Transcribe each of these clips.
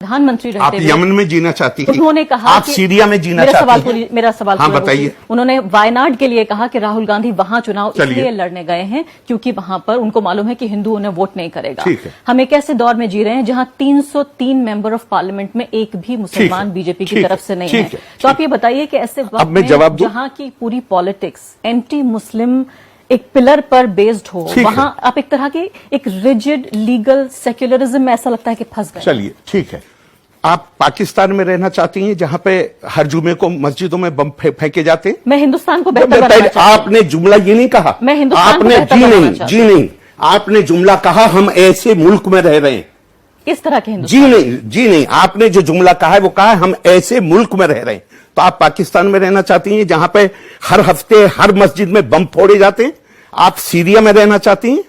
प्रधानमंत्री रहते आप यमन में जीना चाहती हैं, उन्होंने कहा आप सीरिया में जीना चाहती हैं। मेरा सवाल हाँ, बताइए। उन्होंने वायनाड के लिए कहा कि राहुल गांधी वहां चुनाव इसलिए लड़ने गए हैं क्योंकि वहां पर उनको मालूम है कि हिंदू उन्हें वोट नहीं करेगा। हम एक ऐसे दौर में जी रहे हैं जहां 303 मेंबर ऑफ पार्लियामेंट में एक भी मुसलमान बीजेपी की तरफ से नहीं है। तो आप ये बताइए कि ऐसे वक्त में जहां की पूरी पॉलिटिक्स एंटी मुस्लिम एक पिलर पर बेस्ड हो, वहां आप एक तरह की एक रिजिड लीगल सेक्युलरिज्म में ऐसा लगता है कि फंस गए। चलिए ठीक है, आप पाकिस्तान में रहना चाहती हैं जहां पे हर जुमे को मस्जिदों में बम फेंके जाते हैं? मैं हिंदुस्तान को बेहतर बनाना चाहती हूं। आपने जुमला ये नहीं कहा, मैं हिंदुस्तान को बेहतर बनाना चाहती जी नहीं, आपने जुमला कहा हम ऐसे मुल्क में रह रहे हैं। किस तरह के हिंदुस्तान? जी नहीं, आपने जो जुमला कहा है वो कहा है हम ऐसे मुल्क में रह रहे हैं। तो आप पाकिस्तान में रहना चाहती हैं जहां पे हर हफ्ते हर मस्जिद में बम फोड़े जाते हैं? आप सीरिया में रहना चाहती हैं?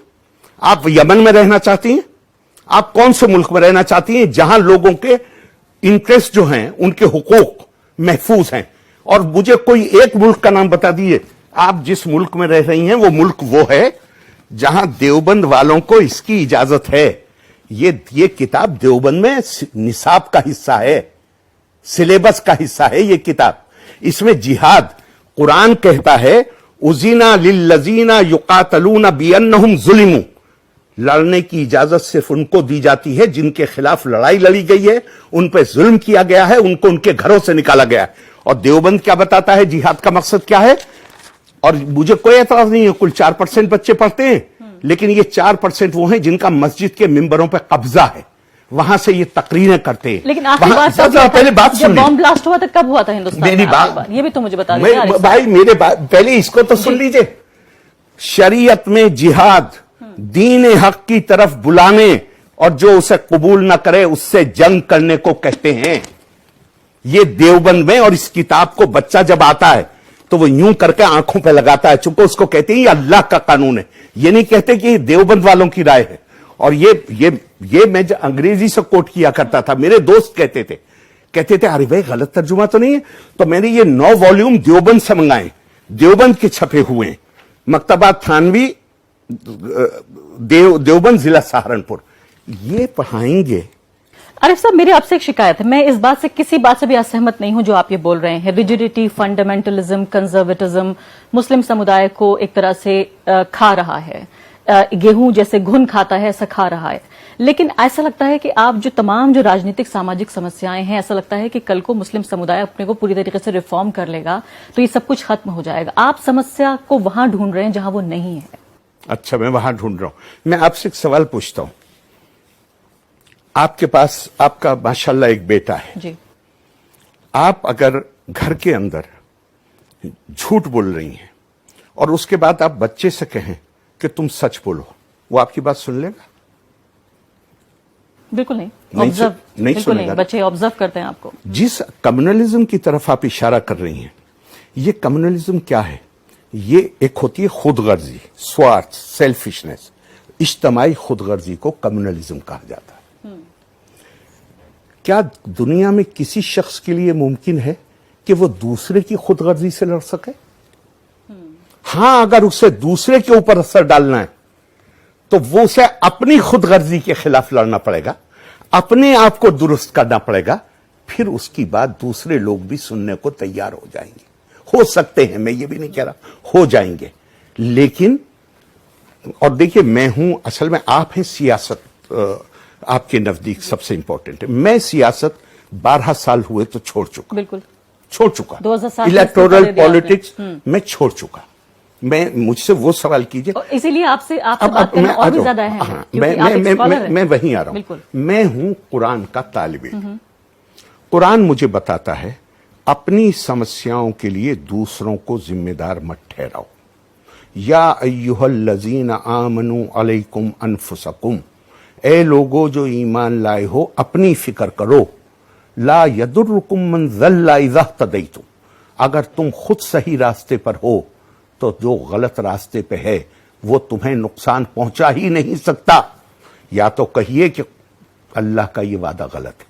आप यमन में रहना चाहती हैं? आप कौन से मुल्क में रहना चाहती हैं जहां लोगों के इंटरेस्ट जो हैं, उनके हुकूक महफूज हैं? और मुझे कोई एक मुल्क का नाम बता दीजिए, आप जिस मुल्क में रह रही हैं वो मुल्क वो है जहां देवबंद वालों को इसकी इजाजत है। ये किताब देवबंद में निसाब का हिस्सा है, सिलेबस का हिस्सा है ये किताब। इसमें जिहाद, कुरान कहता है उज़ीना लिल्लज़ीना युक़ातलूना बिअन्नहुम ज़ुलिमू, लड़ने की इजाजत सिर्फ उनको दी जाती है जिनके खिलाफ लड़ाई लड़ी गई है, उन पर जुल्म किया गया है, उनको उनके घरों से निकाला गया है। और देवबंद क्या बताता है जिहाद का मकसद क्या है? और मुझे कोई एतराज नहीं है, कुल 4% बच्चे पढ़ते हैं, लेकिन ये 4% वो हैं जिनका मस्जिद के मिंबरों पर कब्जा है, वहां से ये तकरीरें करते हैं। लेकिन आखिरी बात पहले बात जब बॉम्ब ब्लास्ट हुआ था कब हुआ था हिंदुस्तान में? मेरी बात ये भी तो मुझे बता दीजिए भाई, मेरे बात पहले इसको तो सुन लीजिए। शरीयत में जिहाद दीन हक की तरफ बुलाने और जो उसे कबूल न करे उससे जंग करने को कहते हैं। ये देवबंद में, और इस किताब को बच्चा जब आता है तो वो यूं करके आंखों पे लगाता है, चूंकि उसको कहते हैं ये अल्लाह का कानून है। ये नहीं कहते कि देवबंद वालों की राय है। और ये मैं जो अंग्रेजी से कोट किया करता था, मेरे दोस्त कहते थे अरे भाई गलत तर्जुमा तो नहीं है? तो मैंने ये 9 वॉल्यूम देवबंद से मंगाए, देवबंद के छपे हुए हैं, मकतबा थानवी देवबंद जिला सहारनपुर, ये पढ़ाएंगे। अरे साहब, मेरी आपसे एक शिकायत है, मैं इस बात से किसी बात से भी असहमत नहीं हूं जो आप ये बोल रहे हैं। रिजिडिटी, फंडामेंटलिज्म, कंजर्वेटिज्म मुस्लिम समुदाय को एक तरह से खा रहा है, गेहूं जैसे घुन खाता है ऐसा खा रहा है। लेकिन ऐसा लगता है कि आप जो तमाम जो राजनीतिक सामाजिक समस्याएं हैं, ऐसा लगता है कि कल को मुस्लिम समुदाय अपने को पूरी तरीके से रिफॉर्म कर लेगा तो ये सब कुछ खत्म हो जाएगा। आप समस्या को वहां ढूंढ रहे हैं जहां वो नहीं है। अच्छा, मैं वहां ढूंढ रहा हूं। मैं आपसे एक सवाल पूछता हूं। आपके पास आपका माशाल्लाह एक बेटा है जी। आप अगर घर के अंदर झूठ बोल रही हैं और उसके बाद आप बच्चे से कहें कि तुम सच बोलो, वो आपकी बात सुन लेगा? बिल्कुल नहीं सुनेगा। बच्चे ऑब्जर्व करते हैं आपको। जिस कम्युनलिज्म की तरफ आप इशारा कर रही हैं, ये कम्युनलिज्म क्या है? ये एक होती है खुदगर्जी, स्वार्थ, सेल्फिशनेस। इज्तमाई खुदगर्जी को कम्युनलिज्म कहा जाता है। क्या दुनिया में किसी शख्स के लिए मुमकिन है कि वो दूसरे की खुदगर्जी से लड़ सके? हां, अगर उसे दूसरे के ऊपर असर डालना है तो वो उसे अपनी खुदगर्जी के खिलाफ लड़ना पड़ेगा, अपने आप को दुरुस्त करना पड़ेगा, फिर उसकी बात दूसरे लोग भी सुनने को तैयार हो जाएंगे। हो सकते हैं, मैं ये भी नहीं कह रहा, हो जाएंगे। लेकिन और देखिए, मैं हूं, असल में आप हैं सियासत, आपके नजदीक सबसे इंपॉर्टेंट है। मैं सियासत 12 साल हुए तो छोड़ चुका, बिल्कुल छोड़ चुका। 2007 इलेक्टोरल पॉलिटिक्स मैं छोड़ चुका। मैं मुझसे वो सवाल कीजिए, इसीलिए आपसे बात करना और भी ज्यादा है। हाँ, मैं वहीं आ रहा हूं। मैं हूं कुरान का तालिब इल्म। कुरान मुझे बताता है अपनी समस्याओं के लिए दूसरों को जिम्मेदार मत ठहराओ। या अय्युहल्लज़ीना आमनू अलैकुम अनफुसकुम, ए लोगो जो ईमान लाए हो अपनी फिक्र करो। ला यदुर्रुकुम मन ज़ल्ला इज़ा तदैतुम, अगर तुम खुद सही रास्ते पर हो तो जो गलत रास्ते पे है वो तुम्हें नुकसान पहुंचा ही नहीं सकता। या तो कहिए कि अल्लाह का ये वादा गलत है।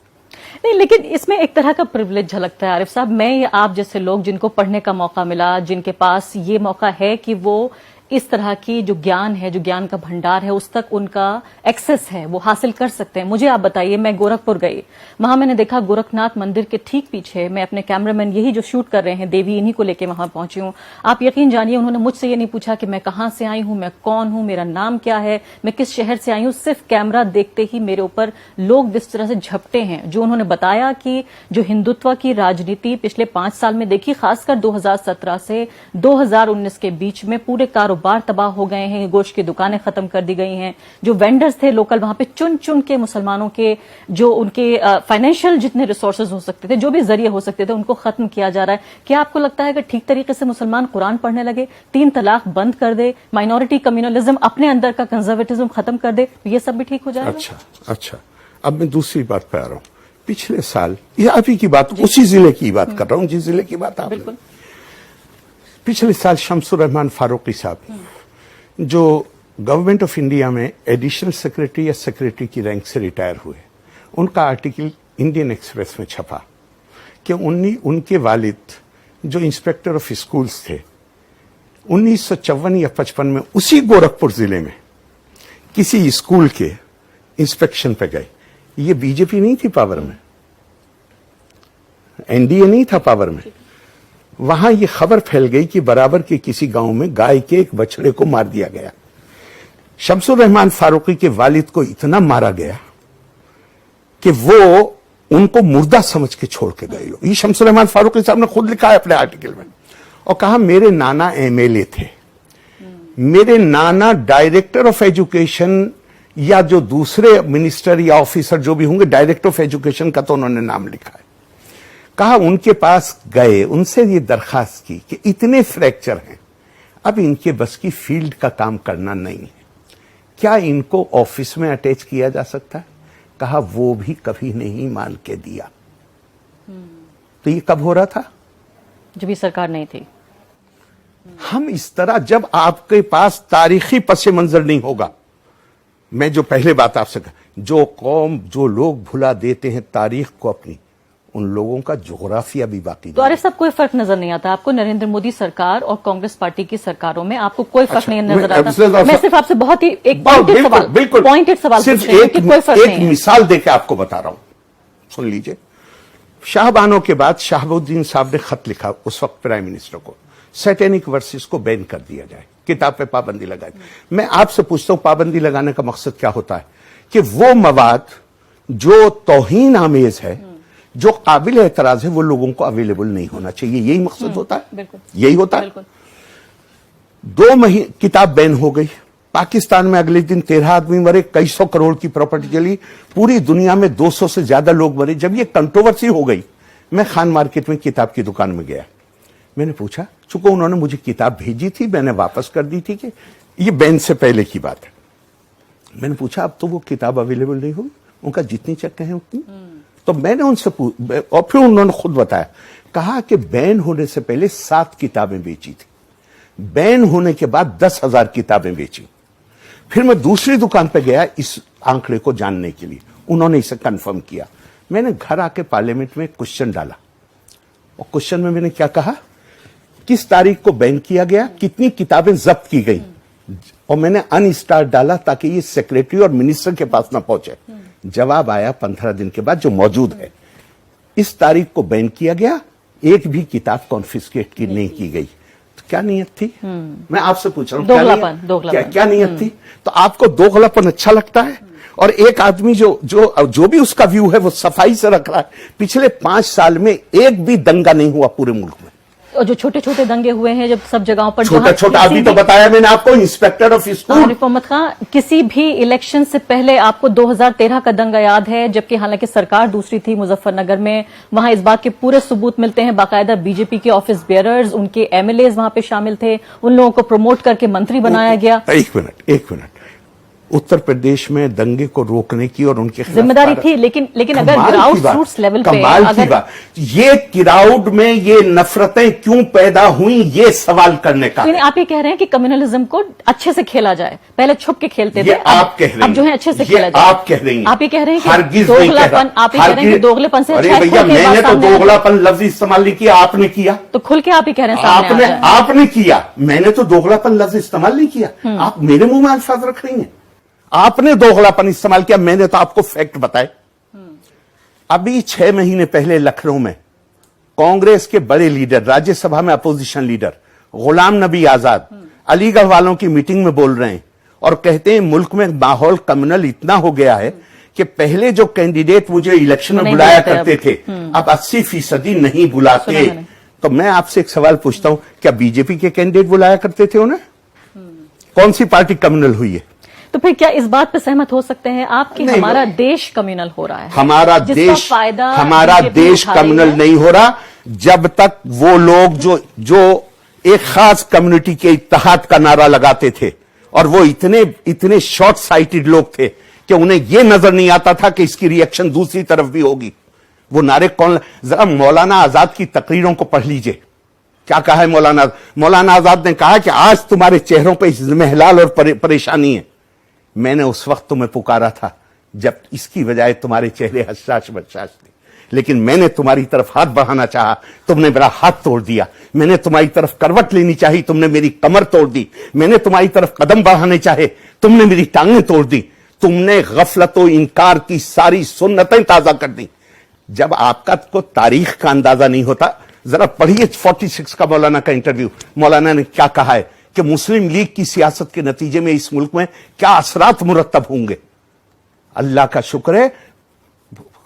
नहीं, लेकिन इसमें एक तरह का प्रिविलेज झलकता है आरिफ साहब। मैं या आप जैसे लोग जिनको पढ़ने का मौका मिला, जिनके पास ये मौका है कि वो اس طرح کی جو گیان ہے، جو گیان کا بھنڈار ہے، اس تک ان کا ایکسس ہے، وہ حاصل کر سکتے ہیں. مجھے آپ بتائیے، میں گورکھپور گئی، وہاں میں نے دیکھا گورکھ ناتھ مندر کے ٹھیک پیچھے، میں اپنے کیمرہ مین یہی جو شوٹ کر رہے ہیں دیوی، انہی کو لے کے وہاں پہنچی ہوں. آپ یقین جانیے انہوں نے مجھ سے یہ نہیں پوچھا کہ میں کہاں سے آئی ہوں، میں کون ہوں، میرا نام کیا ہے، میں کس شہر سے آئی ہوں. صرف کیمرہ دیکھتے ہی میرے اوپر لوگ جس طرح سے جھپٹے ہیں. جو انہوں نے بتایا کہ جو ہندوتوا کی راجنیتی پچھلے 5 سال میں دیکھی، خاص کر 2017 سے 2019 کے بیچ میں پورے کاروبار تباہ ہو گئے ہیں، گوشت کی دکانیں ختم کر دی گئی ہیں. جو وینڈرز تھے لوکل، وہاں پہ چن چن کے مسلمانوں کے جو ان کے فائنینشیل جتنے ریسورسز ہو سکتے تھے، جو بھی ذریعے ہو سکتے تھے، ان کو ختم کیا جا رہا ہے. کیا آپ کو لگتا ہے کہ ٹھیک طریقے سے مسلمان قرآن پڑھنے لگے، 3 طلاق بند کر دے، مائنورٹی کمیونلزم اپنے اندر کا کنزرویٹزم ختم کر دے، تو یہ سب بھی ٹھیک ہو جائے گا؟ اچھا اب میں دوسری بات پہ آ رہا ہوں. پچھلے سال یہ ابھی کی بات، اسی ضلع کی بات کر رہا ہوں جس ضلع کی بات آپ نے. بالکل. پچھلے سال شمس الرحمان فاروقی صاحب جو گورنمنٹ آف انڈیا میں ایڈیشنل سیکرٹری یا سیکرٹری کی رینک سے ریٹائر ہوئے، ان کا آرٹیکل انڈین ایکسپریس میں چھپا کہ ان کے والد جو انسپیکٹر آف اسکولز تھے 1954 یا 55 میں اسی گورکھپور ضلع میں کسی اسکول کے انسپیکشن پہ گئے. یہ بی جے پی نہیں تھی پاور میں، این ڈی اے نہیں تھا پاور میں. وہاں یہ خبر پھیل گئی کہ برابر کے کسی گاؤں میں گائے کے ایک بچڑے کو مار دیا گیا. شمس الرحمان فاروقی کے والد کو اتنا مارا گیا کہ وہ ان کو مردہ سمجھ کے چھوڑ کے گئے. یہ شمس الرحمان فاروقی صاحب نے خود لکھا ہے اپنے آرٹیکل میں، اور کہا میرے نانا ایم ایل اے تھے، میرے نانا ڈائریکٹر آف ایجوکیشن یا جو دوسرے منسٹر یا آفیسر جو بھی ہوں گے، ڈائریکٹر آف ایجوکیشن کا تو انہوں نے نام لکھا ہے. کہا ان کے پاس گئے، ان سے یہ درخواست کی کہ اتنے فریکچر ہیں، اب ان کے بس کی فیلڈ کا کام کرنا نہیں ہے، کیا ان کو آفس میں اٹیچ کیا جا سکتا ہے؟ کہا وہ بھی کبھی نہیں مان کے دیا. تو یہ کب ہو رہا تھا؟ جب بھی سرکار نہیں تھی. ہم اس طرح، جب آپ کے پاس تاریخی پس منظر نہیں ہوگا، میں جو پہلے بات آپ سے کہا، جو قوم، جو لوگ بھلا دیتے ہیں تاریخ کو اپنی، ان لوگوں کا جغرافیہ بھی باقی. تو عارف صاحب کوئی فرق نظر نہیں آتا آپ کو نریندر مودی سرکار اور کانگریس پارٹی کی سرکاروں میں؟ آپ کو کوئی فرق نہیں نظر آتا؟ میں صرف آپ سے بہت ہی ایک پوائنٹڈ سوال صرف ایک مثال دے کے آپ کو بتا رہا ہوں، سن لیجئے. شاہ بانو کے بعد شہاب الدین صاحب نے خط لکھا اس وقت پرائم منسٹر کو، سیٹینک ورسز کو بین کر دیا جائے، کتاب پہ پابندی لگائی. میں آپ سے پوچھتا ہوں پابندی لگانے کا مقصد کیا ہوتا ہے؟ کہ وہ مواد جو توہین آمیز ہے، جو قابل اعتراض ہے، وہ لوگوں کو اویلیبل نہیں ہونا چاہیے. یہی مقصد ہوتا ہے، یہی ہوتا ہے. 2 مہینے کتاب بین ہو گئی. پاکستان میں اگلے دن 13 آدمی مرے، کئی سو کروڑ کی پراپرٹی چلی، پوری دنیا میں 200 سے زیادہ لوگ مرے. جب یہ کنٹروورسی ہو گئی، میں خان مارکیٹ میں کتاب کی دکان میں گیا. میں نے پوچھا، چونکہ انہوں نے مجھے کتاب بھیجی تھی، میں نے واپس کر دی تھی، کہ یہ بین سے پہلے کی بات ہے. میں نے پوچھا اب تو وہ کتاب اویلیبل نہیں ہوئی؟ ان کا جتنی چکے ہیں اتنی. تو میں نے ان سے اور پھر انہوں نے خود بتایا، کہا کہ بین ہونے سے پہلے 7 کتابیں بیچی تھی، بین ہونے کے بعد 10,000 کتابیں بیچی. پھر میں دوسری دکان پہ گیا اس آنکڑے کو جاننے کے لیے، انہوں نے اسے کنفرم کیا. میں نے گھر آ کے پارلیمنٹ میں کوشچن ڈالا، اور کوشچن میں نے کیا کہا، کس تاریخ کو بین کیا گیا، کتنی کتابیں ضبط کی گئی، اور میں نے ان اسٹارٹ ڈالا تاکہ یہ سیکریٹری اور منسٹر کے پاس نہ پہنچے. جواب آیا 15 دن کے بعد جو موجود ہے، اس تاریخ کو بین کیا گیا، ایک بھی کتاب کانفسکیٹ کی نہیں کی گئی. تو کیا نیت تھی؟ میں آپ سے پوچھ رہا ہوں کیا نیت تھی؟ تو آپ کو دوغلاپن اچھا لگتا ہے؟ اور ایک آدمی جو بھی اس کا ویو ہے وہ صفائی سے رکھ رہا ہے. پچھلے 5 سال میں ایک بھی دنگا نہیں ہوا پورے ملک میں. اور جو چھوٹے چھوٹے دنگے ہوئے ہیں جب سب جگہوں پر، چھوٹا ابھی تو بتایا میں نے آپ کو، انسپیکٹر آف اسکول. عارف محمد خان، کسی بھی الیکشن سے پہلے آپ کو 2013 کا دنگا یاد ہے، جبکہ حالانکہ سرکار دوسری تھی مظفر نگر میں، وہاں اس بات کے پورے ثبوت ملتے ہیں، باقاعدہ بی جے پی کے آفس بیئررز، ان کے ایم ایل ایز وہاں پہ شامل تھے، ان لوگوں کو پروموٹ کر کے منتری بنایا گیا. ایک منٹ उत्तर प्रदेश में दंगे को रोकने की और उनके खिलाफ जिम्मेदारी थी, लेकिन अगर ग्राउंड रूट्स लेवल पे कमाल की बात, ये क्राउड में ये नफरतें क्यों पैदा हुई, ये सवाल करने का। आप ये कह रहे हैं कि कम्युनलिज्म को अच्छे से खेला जाए, पहले छुप के खेलते थे, आप कह रहे हैं, अब जो है अच्छे से खेला जाए। आप कह रही हैं, आप ये कह रहे हैं हरगिज़ कि नहीं कह रहा। दोगलापन, आप ये कह रहे हैं कि दोगलेपन से अरे भैया, मैंने तो दोगलापन लफ्ज इस्तेमाल नहीं किया, आपने किया। तो खुल के आप ही कह रहे हैं सामने आ जाए। आपने किया, मैंने तो दोगलापन लफ्ज इस्तेमाल नहीं किया। आप मेरे मुंह में अल्फाज रख रही हैं। आपने दोगलापन इस्तेमाल किया, मैंने तो आपको फैक्ट बताए। अभी 6 महीने पहले लखनऊ में कांग्रेस के बड़े लीडर, राज्यसभा में अपोजिशन लीडर गुलाम नबी आजाद अलीगढ़ वालों की मीटिंग में बोल रहे हैं और कहते हैं मुल्क में माहौल कम्युनल इतना हो गया है कि पहले जो कैंडिडेट मुझे इलेक्शन में बुलाया करते थे, अब 80% नहीं बुलाते। तो मैं आपसे एक सवाल पूछता हूं, क्या बीजेपी के कैंडिडेट बुलाया करते थे उन्हें? कौन सी पार्टी कम्युनल हुई है? तो फिर क्या इस बात पे सहमत हो सकते हैं आप कि हमारा देश कम्युनल हो रहा है? हमारा देश कम्युनल नहीं हो रहा जब तक वो लोग जो एक खास कम्युनिटी के इत्तेहाद का नारा लगाते थे, और वो इतने शॉर्ट साइटेड लोग थे कि उन्हें ये नजर नहीं आता था कि इसकी रिएक्शन दूसरी तरफ भी होगी। वो नारे कौन, जरा मौलाना आजाद की तकरीरों को पढ़ लीजिए, क्या कहा है मौलाना आजाद ने कहा कि आज तुम्हारे चेहरों पे इज़्मेहलाल और परेशानी है। मैंने उस वक्त तुम्हें पुकारा था जब इसकी बजाय तुम्हारे चेहरे हशाश बशाश थे, लेकिन मैंने तुम्हारी तरफ हाथ बढ़ाना चाहा, तुमने मेरा हाथ तोड़ दिया। मैंने तुम्हारी तरफ करवट लेनी चाहिए, तुमने मेरी कमर तोड़ दी। मैंने तुम्हारी तरफ कदम बढ़ाने चाहे, तुमने मेरी टांगें तोड़ दी। तुमने गफलत और इनकार की सारी सुन्नतें ताजा कर दी। जब आपका को तारीख का अंदाजा नहीं होता, जरा पढ़िए 46 का मौलाना का इंटरव्यू। मौलाना ने क्या कहा है कि मुस्लिम लीग की सियासत के नतीजे में इस मुल्क में क्या असरात मुरत्तब होंगे। अल्लाह का शुक्र है,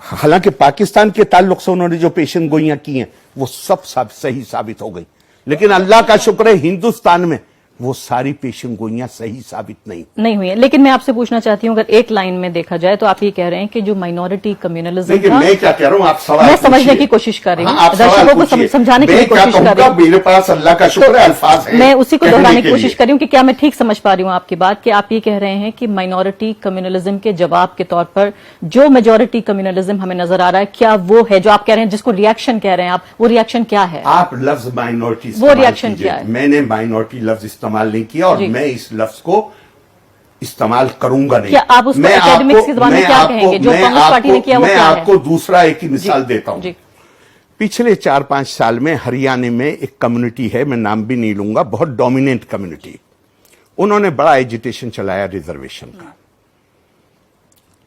हालांकि पाकिस्तान के ताल्लुक से उन्होंने जो पेशन गोइयां की हैं वो सब सही साबित हो गई, लेकिन अल्लाह का शुक्र है हिंदुस्तान में वो सारी पेशन गोइयां सही साबित नहीं हुई है। लेकिन मैं आपसे पूछना चाहती हूं, अगर एक लाइन में देखा जाए तो आप ये कह रहे हैं कि जो माइनॉरिटी कम्युनलिज्म था, मैं क्या कह रहा हूं, आप सवाल मैं समझने की कोशिश कर रही हूं, दर्शकों को समझाने की कोशिश कर रही हूं। मेरे पास अल्लाह का शुक्र है अल्फाज है, मैं उसी को दोहराने की कोशिश कर रही हूं कि क्या मैं ठीक समझ पा रही हूं आपकी बात, कि आप ये कह रहे हैं कि माइनॉरिटी कम्युनलिज्म के जवाब के तौर पर जो मेजोरिटी कम्युनलिज्म हमें नजर आ रहा है, क्या वो है जो आप कह रहे हैं, जिसको रिएक्शन कह रहे हैं आप, वो रिएक्शन क्या है? आप लफ्ज माइनॉरिटी, वो रिएक्शन क्या है? मैंने माइनॉरिटी लफ्ज इस्तेमाल नहीं किया और मैं इस लफ्ज को इस्तेमाल करूंगा नहीं। क्या आप उसको एकेडमिक्स के जबान में क्या कहेंगे जो कांग्रेस पार्टी ने किया? मैं आपको दूसरा एक ही मिसाल देता हूं। पिछले 4-5 साल में हरियाणा में एक कम्युनिटी है, मैं नाम भी नहीं लूंगा, बहुत डोमिनेंट कम्युनिटी। उन्होंने बड़ा एजिटेशन चलाया रिजर्वेशन का,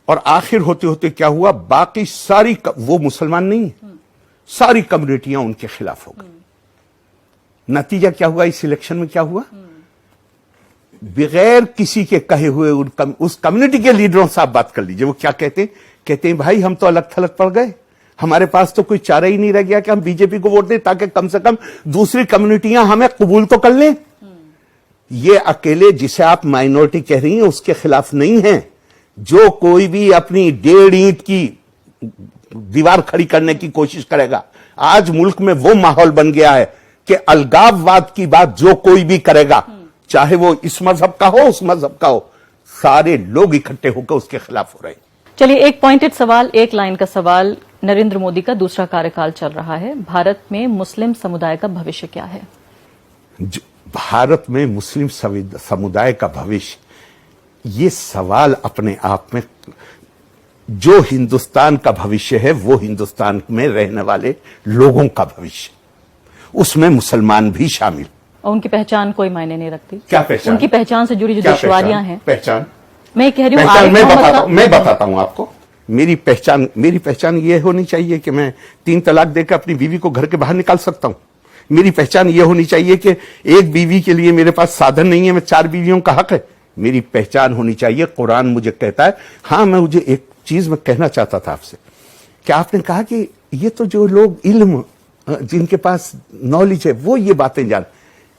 और आखिर होते होते क्या हुआ, बाकी सारी वो मुसलमान नहीं, सारी कम्युनिटियां उनके खिलाफ हो गई। नतीजा क्या हुआ, इस इलेक्शन में क्या हुआ, बगैर किसी के कहे हुए उस कम्युनिटी के लीडरों से आप बात कर लीजिए, वो क्या कहते हैं, भाई हम तो अलग थलग पड़ गए, हमारे पास तो कोई चारा ही नहीं रह गया कि हम बीजेपी को वोट दें ताकि कम से कम दूसरी कम्युनिटियां हमें कबूल तो कर लें। ये अकेले जिसे आप माइनॉरिटी कह रही हैं उसके खिलाफ नहीं है। जो कोई भी अपनी 1.5 ईंट की दीवार खड़ी करने की कोशिश करेगा, आज मुल्क में वो माहौल बन गया है कि अलगाववाद की बात जो कोई भी करेगा, चाहे वो इस मजहब का हो उस मजहब का हो, सारे लोग इकट्ठे होकर उसके खिलाफ हो रहे हैं। चलिए, एक पॉइंटेड सवाल, एक लाइन का सवाल। नरेंद्र मोदी का दूसरा कार्यकाल चल रहा है, भारत में मुस्लिम समुदाय का भविष्य क्या है? भारत में मुस्लिम समुदाय का भविष्य, ये सवाल अपने आप में, जो हिंदुस्तान का भविष्य है वो हिंदुस्तान में रहने वाले लोगों का भविष्य, उसमें मुसलमान भी शामिल। और उनकी पहचान कोई मायने नहीं रखती? क्या पहचान? उनकी पहचान से जुड़ी जो दुश्वारियां हैं। पहचान मैं कह रही हूं, मैं बताता हूं आपको। मेरी पहचान ये होनी चाहिए कि मैं 3 तलाक देकर अपनी बीवी को घर के बाहर निकाल सकता हूं। मेरी पहचान ये होनी चाहिए कि एक बीवी के लिए मेरे पास साधन नहीं है, मैं 4 बीवियों का हक है। मेरी पहचान होनी चाहिए, कुरान मुझे कहता है। हाँ, मैं मुझे एक चीज मैं कहना चाहता था आपसे, कि आपने कहा कि ये तो जो लोग इल्म, जिनके पास नॉलेज है, वो ये बातें जान।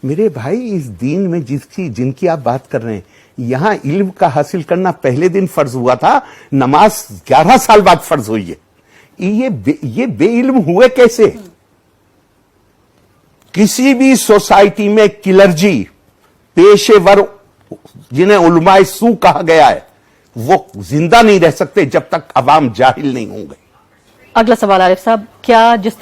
मेरे भाई, इस दीन में जिनकी आप बात कर रहे हैं, यहां इल्म का हासिल करना पहले दिन फर्ज हुआ था, नमाज 11 साल बाद फर्ज हुई है। ये बेइल्म हुए कैसे? किसी भी सोसाइटी में क्लर्जी, पेशेवर जिन्हें उलमाए सू कहा गया है, वो जिंदा नहीं रह सकते जब तक अवाम जाहिल नहीं होंगे। अगला सवाल आरिफ साहब, क्या जिस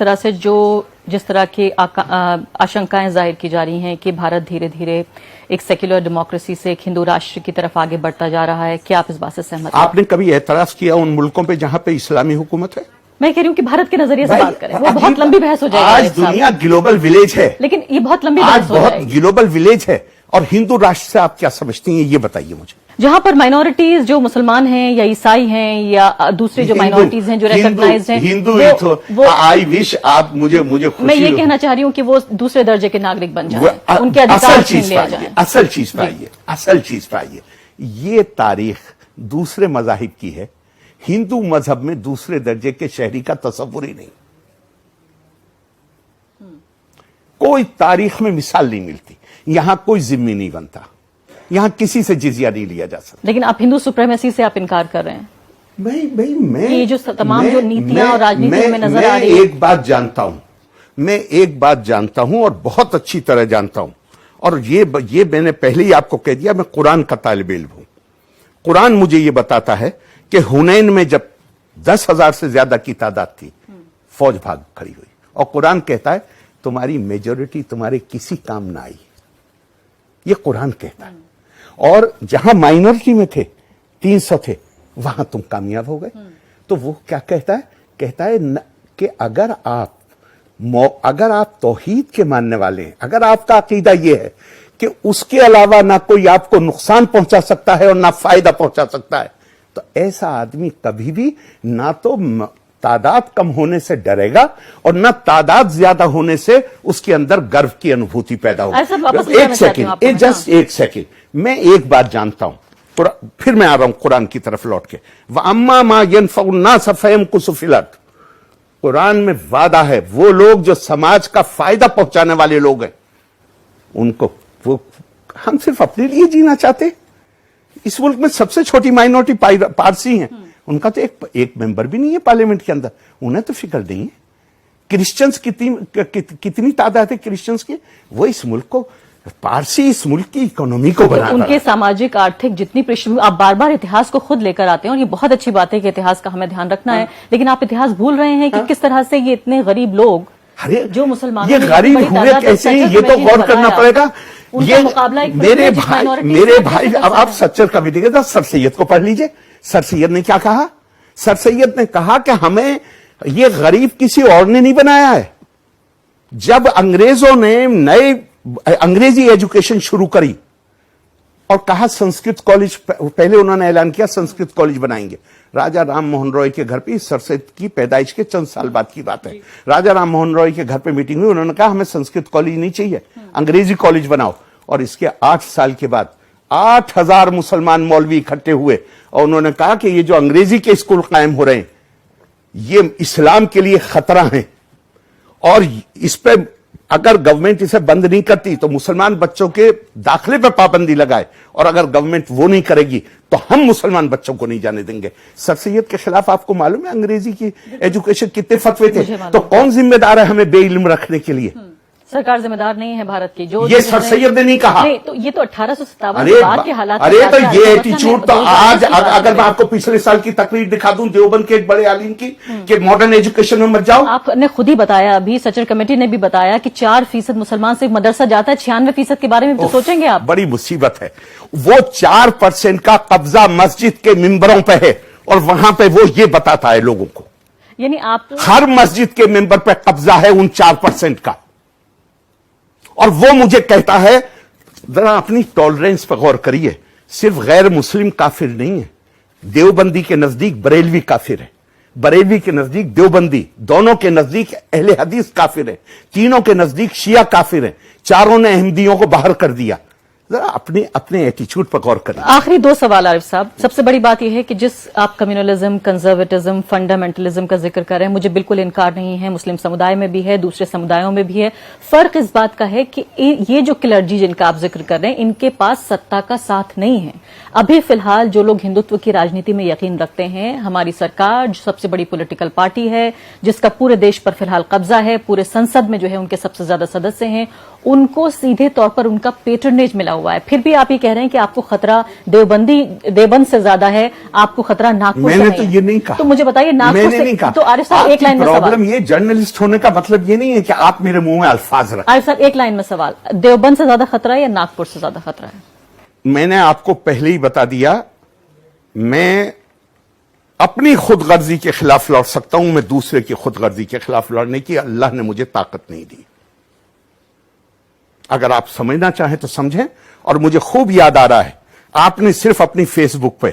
तरह की आशंकाएं जाहिर की जा रही हैं कि भारत धीरे धीरे एक सेक्युलर डेमोक्रेसी से एक हिंदू राष्ट्र की तरफ आगे बढ़ता जा रहा है, क्या आप इस बात से सहमत हैं? आपने कभी एतराज किया उन मुल्कों पे जहां पे इस्लामी हुकूमत है? मैं कह रही हूँ कि भारत के नजरिए से बात करें, वो बहुत लंबी बहस हो जाएगी। आज दुनिया ग्लोबल विलेज है, लेकिन ये बहुत लंबी आज बहस हो बहुत जाएगी। ग्लोबल विलेज है, और हिंदू राष्ट्र से आप क्या समझती हैं ये बताइए मुझे। जहां पर माइनॉरिटीज जो मुसलमान हैं या ईसाई हैं या दूसरे जो माइनॉरिटीज हैं जो रिकॉग्नाइज्ड हैं, हिंदू आई विश आप मुझे मैं ये कहना चाह रही हूं कि वो दूसरे दर्जे के नागरिक बन जाएं, उनके अधिकार छीन लिया जाए। असल चीज पाइए, ये तारीख दूसरे मजाहिब की है। हिंदू मजहब में दूसरे दर्जे के शहरी का तसव्वुर ही नहीं, कोई तारीख में मिसाल नहीं मिलती। यहां कोई जिम्मी नहीं बनता, यहां किसी से जिजिया नहीं लिया जा सकता। लेकिन आप हिंदू सुप्रीमेसी से आप इनकार कर रहे हैं। मैं ये जो तमाम जो नीतियां और राजनीति में नजर आ रही है, मैं एक बात जानता हूं और बहुत अच्छी तरह जानता हूं, और ये मैंने पहले ही आपको कह दिया, मैं कुरान का तालिब इल्म हूं। कुरान मुझे ये बताता है कि हुनैन में जब 10,000 से ज्यादा की तादाद थी, फौज भाग खड़ी हुई, और कुरान कहता है तुम्हारी मेजॉरिटी तुम्हारे किसी काम ना आई। ये कुरान कहता है। और जहां माइनॉरिटी में थे, 300 थे, वहां तुम कामयाब हो गए। तो वो क्या कहता है? कहता है कि अगर आप तौहीद के मानने वाले हैं, अगर आपका अकीदा ये है कि उसके अलावा ना कोई आपको नुकसान पहुंचा सकता है और ना फायदा पहुंचा सकता है, तो ऐसा आदमी कभी भी ना तो तादाद कम होने से डरेगा और ना तादाद ज्यादा होने से उसके अंदर गर्व की अनुभूति पैदा होगी। एक सेकेंड, मैं एक बात जानता हूं, फिर मैं आ रहा हूं कुरान की तरफ लौट के। वअम्मा मा यनफउन्नास फयमकुसु फिल अर्द, कुरान में वादा है वो लोग जो समाज का फायदा पहुंचाने वाले लोग हैं, उनको वो हम सिर्फ अपने लिए जीना चाहते। इस मुल्क में सबसे छोटी माइनॉरिटी पारसी हैं, उनका तो एक मेंबर भी नहीं है पार्लियामेंट के अंदर, उन्हें तो फिक्र नहीं है। क्रिश्चियंस कितनी तादाद है क्रिश्चियंस की, वो इस मुल्क को, पारसी इस मुल्क की इकोनॉमी को बना, उनके सामाजिक आर्थिक जितनी पृष्ठभूमि, आप बार बार इतिहास को खुद लेकर आते हैं और ये बहुत अच्छी बात है कि इतिहास का हमें ध्यान रखना है, लेकिन आप इतिहास भूल रहे हैं कि किस तरह से ये इतने गरीब लोग जो मुसलमान, ये गरीब हुए कैसे हैं, ये तो गौर करना पड़ेगा। ये मेरे भाई अब आप सच्चर का भी देखिए, सर सैयद को पढ़ लीजिए। सर सैयद ने क्या कहा? सर सैयद ने कहा कि हमें ये गरीब किसी और ने नहीं बनाया है। जब अंग्रेजों ने अंग्रेजी एजुकेशन शुरू करी और कहा संस्कृत कॉलेज, पहले उन्होंने ऐलान किया संस्कृत कॉलेज बनाएंगे। राजा राम मोहन रॉय के घर पे, सर सैयद की पैदाइश के चंद साल बाद की बात है, राजा राम मोहन रॉय के घर पे मीटिंग हुई, उन्होंने कहा हमें संस्कृत कॉलेज नहीं चाहिए, अंग्रेजी कॉलेज बनाओ। और इसके 8 साल के बाद 8,000 मुसलमान मौलवी इकट्ठे हुए और उन्होंने कहा कि ये जो अंग्रेजी के स्कूल कायम हो रहे हैं ये इस्लाम के लिए खतरा है, और इस पे अगर गवर्नमेंट इसे बंद नहीं करती तो मुसलमान बच्चों के दाखिले पर पाबंदी लगाए, और अगर गवर्नमेंट वो नहीं करेगी तो हम मुसलमान बच्चों को नहीं जाने देंगे। सर सैयद के खिलाफ आपको मालूम है अंग्रेजी की एजुकेशन कितने फतवे थे? तो कौन जिम्मेदार है हमें बेइल्म रखने के लिए? सरकार जिम्मेदार नहीं है भारत की, जो ये सर सैयद ने नहीं कहा। नहीं, तो ये तो 1857 के बाद के हालात। अरे तो ये एटीट्यूड तो आज, अगर मैं आपको पिछले साल की तकरीर दिखा दूं देवबंद के एक बड़े आलिम की कि मॉडर्न एजुकेशन में मत जाओ। आपने खुद ही बताया, अभी सचर कमेटी ने भी बताया कि 4% मुसलमान से मदरसा जाता है, 96% के बारे में तो सोचेंगे आप। बड़ी मुसीबत है। वो 4% का कब्जा मस्जिद के मिंबरों पे है और वहां पे वो ये बताता है लोगों को, यानी आप हर मस्जिद के मेंबर पे कब्जा है उन 4% का, और वो मुझे कहता है, जरा अपनी टॉलरेंस पर गौर करिए, सिर्फ गैर मुस्लिम काफिर नहीं है, देवबंदी के नजदीक बरेलवी काफिर है, बरेलवी के नजदीक देवबंदी, दोनों के नजदीक अहले हदीस काफिर है, तीनों के नजदीक शिया काफिर है, चारों ने अहमदियों को बाहर कर दिया। जरा अपने एटीट्यूड पर गौर करें। आखिरी 2 सवाल आरिफ साहब, सबसे बड़ी बात यह है कि जिस आप कम्युनलिज्म, कंजर्वेटिज्म, फंडामेंटलिज्म का जिक्र कर रहे हैं, मुझे बिल्कुल इनकार नहीं है, मुस्लिम समुदाय में भी है, दूसरे समुदायों में भी है। फर्क इस बात का है कि ये जो क्लर्जी जिनका आप जिक्र कर रहे हैं, इनके पास सत्ता का साथ नहीं है। अभी फिलहाल जो लोग हिंदुत्व की राजनीति में यकीन रखते हैं, हमारी सरकार जो सबसे बड़ी पॉलिटिकल पार्टी है, जिसका पूरे देश पर फिलहाल कब्जा है, पूरे संसद में जो है उनके सबसे ज्यादा सदस्य हैं, ان کو سیدھے طور پر ان کا پیٹرنیج ملا ہوا ہے، پھر بھی آپ یہ کہہ رہے ہیں کہ آپ کو خطرہ دیوبند سے زیادہ ہے، آپ کو خطرہ ناگپور سے میں نے نہیں تو ہے۔ یہ نہیں کہا، تو مجھے بتائیے ناگپور میں نے سے نہیں کہا۔ تو عارف صاحب ایک لائن میں سوال، پرابلم یہ جرنلسٹ ہونے کا مطلب یہ نہیں ہے کہ آپ میرے منہ میں الفاظ رکھیں۔ عارف صاحب ایک لائن میں سوال، دیوبند سے زیادہ خطرہ ہے یا ناگپور سے زیادہ خطرہ ہے؟ میں نے آپ کو پہلے ہی بتا دیا، میں اپنی خود غرضی کے خلاف لڑ سکتا ہوں، میں دوسرے کی خود غرضی کے خلاف لڑنے کی اللہ نے مجھے طاقت نہیں دی۔ اگر آپ سمجھنا چاہیں تو سمجھیں، اور مجھے خوب یاد آ رہا ہے آپ نے صرف اپنی فیس بک پہ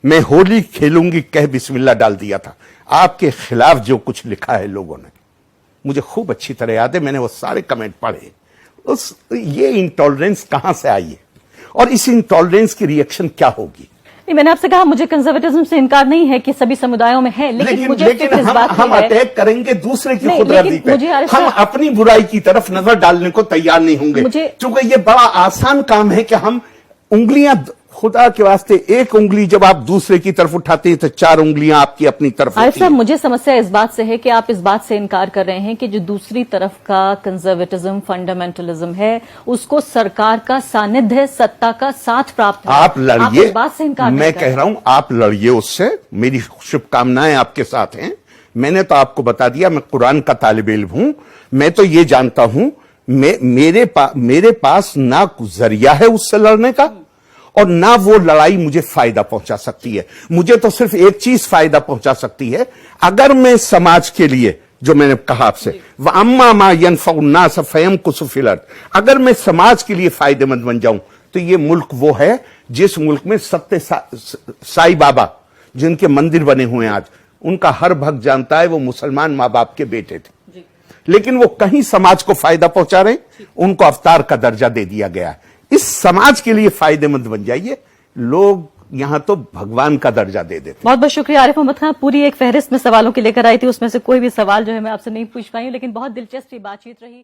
میں ہولی کھیلوں گی کہہ بسم اللہ ڈال دیا تھا، آپ کے خلاف جو کچھ لکھا ہے لوگوں نے مجھے خوب اچھی طرح یاد ہے، میں نے وہ سارے کمنٹ پڑھے۔ یہ انٹالرنس کہاں سے آئی ہے اور اس انٹالرنس کی ریئیکشن کیا ہوگی؟ نہیں، میں نے آپ سے کہا مجھے کنزرویٹزم سے انکار نہیں ہے کہ سبھی سمودایوں میں ہے، لیکن مجھے لیکن اس بات ہم کی ہے، اٹیک کریں گے دوسرے کی نہیں، خود غرضی لیکن پہ، مجھے عارف ہم صاحب- اپنی برائی کی طرف نظر ڈالنے کو تیار نہیں ہوں گے، مجھے- چونکہ یہ بڑا آسان کام ہے کہ ہم انگلیاں، خدا کے واسطے ایک انگلی جب آپ دوسرے کی طرف اٹھاتے ہیں تو 4 انگلیاں آپ کی اپنی طرف عارف ہوتی صاحب ہیں۔ مجھے سمسیا اس بات سے ہے کہ آپ اس بات سے انکار کر رہے ہیں کہ جو دوسری طرف کا کنزرویٹزم فنڈامنٹلزم ہے اس کو سرکار کا ساندھ ستا کا ساتھ پراپت ہے، آپ لڑیے، اس بات سے انکار میں نہیں کر کہہ رہا ہوں آپ لڑیے اس سے، میری شبھ کامنائیں آپ کے ساتھ ہیں۔ میں نے تو آپ کو بتا دیا میں قرآن کا طالب علم ہوں، میں تو یہ جانتا ہوں میرے پاس نہ ذریعہ ہے اس سے لڑنے کا اور نہ وہ لڑائی مجھے فائدہ پہنچا سکتی ہے۔ مجھے تو صرف ایک چیز فائدہ پہنچا سکتی ہے، اگر میں سماج کے لیے، جو میں نے کہا آپ سے، وَأَمَّا مَا يَنْفَعُ النَّاسَ فَيَمْكُثُ فِي الْأَرْضِ، اگر میں سماج کے لیے فائدہ مند بن جاؤں تو یہ ملک وہ ہے جس ملک میں سائی بابا جن کے مندر بنے ہوئے ہیں آج، ان کا ہر بھکت جانتا ہے وہ مسلمان ماں باپ کے بیٹے تھے، لیکن وہ کہیں سماج کو فائدہ پہنچا رہے، ان کو اوتار کا درجہ دے دیا گیا ہے۔ اس سماج کے لیے فائدہ مند بن جائیے، لوگ یہاں تو بھگوان کا درجہ دے دیتے۔ بہت بہت شکریہ عارف محمد خان، پوری ایک فہرست میں سوالوں کی لے کر آئی تھی، اس میں سے کوئی بھی سوال جو ہے میں آپ سے نہیں پوچھ پائی ہوں، لیکن بہت دلچسپ بات چیت رہی۔